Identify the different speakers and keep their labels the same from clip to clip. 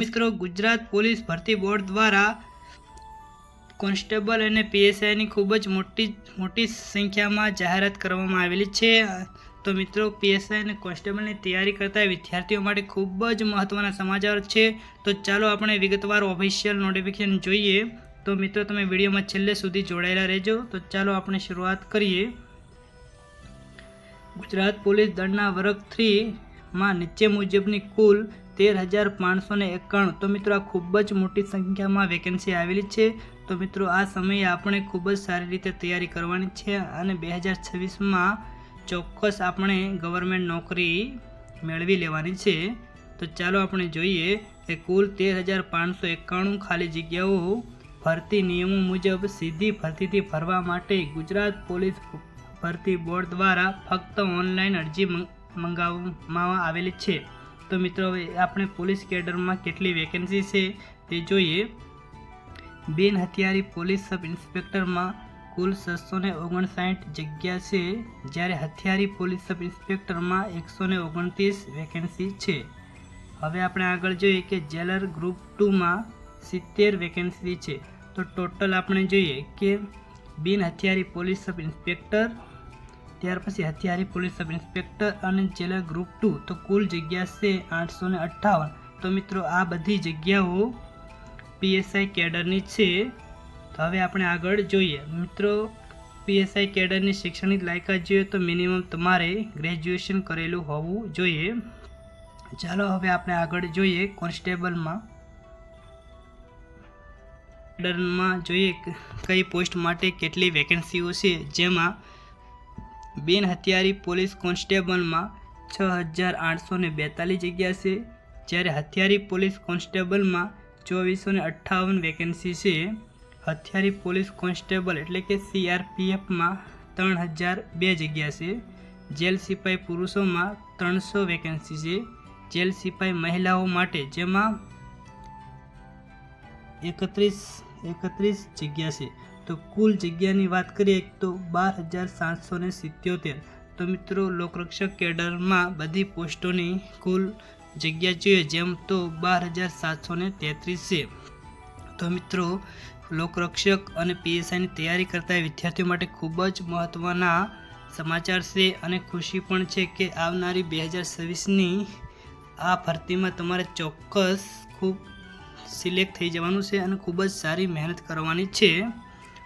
Speaker 1: મિત્રો ગુજરાત પોલીસ ભરતી બોર્ડ દ્વારા કોન્સ્ટેબલ અને પીએસઆઈની ખૂબ જ મોટી સંખ્યામાં જાહેરાત કરવામાં આવેલી છે। તો મિત્રો પીએસઆઈ અને કોન્સ્ટેબલની તૈયારી કરતા વિદ્યાર્થીઓ માટે ખૂબ જ મહત્ત્વના સમાચાર છે। તો ચાલો આપણે વિગતવાર ઓફિશિયલ નોટિફિકેશન જોઈએ। તો મિત્રો તમે વિડીયોમાં છેલ્લે સુધી જોડાયેલા રહેજો। તો ચાલો આપણે શરૂઆત કરીએ। ગુજરાત પોલીસ દળના વર્ગ 3માં નીચે મુજબની કુલ 13,591। તો મિત્રો આ ખૂબ જ મોટી સંખ્યામાં વેકેન્સી આવેલી છે। તો મિત્રો આ સમયે આપણે ખૂબ જ સારી રીતે તૈયારી કરવાની છે અને 2026માં ચોક્કસ આપણે ગવર્મેન્ટ નોકરી મેળવી લેવાની છે। તો ચાલો આપણે જોઈએ કે કુલ 13,591 ખાલી જગ્યાઓ ભરતી નિયમો મુજબ સીધી ભરતીથી ભરવા માટે ગુજરાત પોલીસ ભરતી બોર્ડ દ્વારા ફક્ત ઓનલાઈન અરજી મંગાવવામાં આવેલી છે। તો મિત્રો હવે આપણે પોલીસ કેડરમાં કેટલી વેકેન્સી છે તે જોઈએ। બિન હથિયારી પોલીસ સબ ઇન્સ્પેક્ટરમાં કુલ 659 જગ્યા છે, જ્યારે હથિયારી પોલીસ સબ ઇન્સ્પેક્ટરમાં 129 વેકેન્સી છે। હવે આપણે આગળ જોઈએ કે જેલર ગ્રુપ 2માં 70 વેકેન્સી છે। તો ટોટલ આપણે જોઈએ કે બિન હથિયારી પોલીસ સબ ઇન્સ્પેક્ટર, ત્યાર પછી હથિયારી પોલીસ સબ ઇન્સ્પેક્ટર અને જેલર ગ્રુપ 2, તો કુલ જગ્યા છે 858। તો મિત્રો આ બધી જગ્યાઓ પીએસઆઈ કેડરની છે। તો હવે આપણે આગળ જોઈએ મિત્રો પીએસઆઈ કેડરની શૈક્ષણિક લાયકાત જોઈએ તો મિનિમમ તમારે ગ્રેજ્યુએશન કરેલું હોવું જોઈએ। ચાલો હવે આપણે આગળ જોઈએ કોન્સ્ટેબલમાં કેડરમાં જોઈએ કઈ પોસ્ટ માટે કેટલી વેકેન્સીઓ છે, જેમાં બિન હથિયારી પોલીસ કોન્સ્ટેબલમાં 6,842 જગ્યા છે, જ્યારે હથિયારી પોલીસ કોન્સ્ટેબલમાં 2,458 વેકેન્સી છે। હથિયારી પોલીસ કોન્સ્ટેબલ એટલે કે સીઆરપીએફમાં 3,002 જગ્યા છે। જેલ સિપાઈ પુરુષોમાં 300 વેકેન્સી છે। જેલ સિપાઈ મહિલાઓ માટે જેમાં 31 જગ્યા છે। તો કુલ જગ્યાની વાત કરીએ તો 12,777। તો મિત્રો લોકરક્ષક કેડરમાં બધી પોસ્ટોની કુલ જગ્યા જોઈએ જેમ તો 12,733 છે। તો મિત્રો લોકરક્ષક અને પીએસઆઈની તૈયારી કરતા વિદ્યાર્થીઓ માટે ખૂબ જ મહત્ત્વના સમાચાર છે અને ખુશી પણ છે કે આવનારી 2026ની આ ભરતીમાં તમારે ચોક્કસ ખૂબ સિલેક્ટ થઈ જવાનું છે અને ખૂબ જ સારી મહેનત કરવાની છે।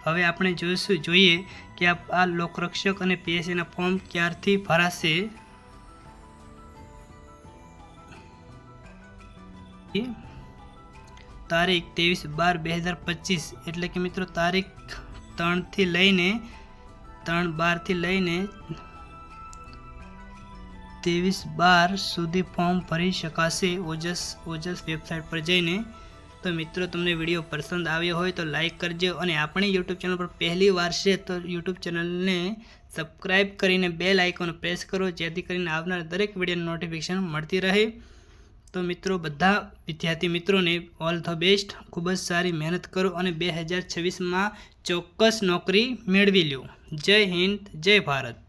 Speaker 1: હવે આપણે જોઈએ કે આ લોકરક્ષક અને પીએસઆઈના ફોર્મ ક્યારથી ભરાશે। તારીખ 23/12/2025 એટલે કે મિત્રો તારીખ 3/12 લઈને 23/12 સુધી ફોર્મ ભરી શકાશે ઓજસ વેબસાઇટ પર જઈને। તો મિત્રો તમને વિડીયો પસંદ આવ્યો હોય તો લાઈક કરજો અને આપણી યુટ્યુબ ચેનલ પર પહેલી વાર છે તો યુટ્યુબ ચેનલને સબસ્ક્રાઈબ કરીને બેલ આઇકોન પ્રેસ કરો જેથી કરીને આવનાર દરેક વિડીયોની નોટિફિકેશન મળતી રહે। તો મિત્રો બધા વિદ્યાર્થી મિત્રોને ઓલ ધ બેસ્ટ, ખૂબ જ સારી મહેનત કરો અને 2026માં ચોક્કસ નોકરી મેળવી લો। જય હિન્દ, જય ભારત।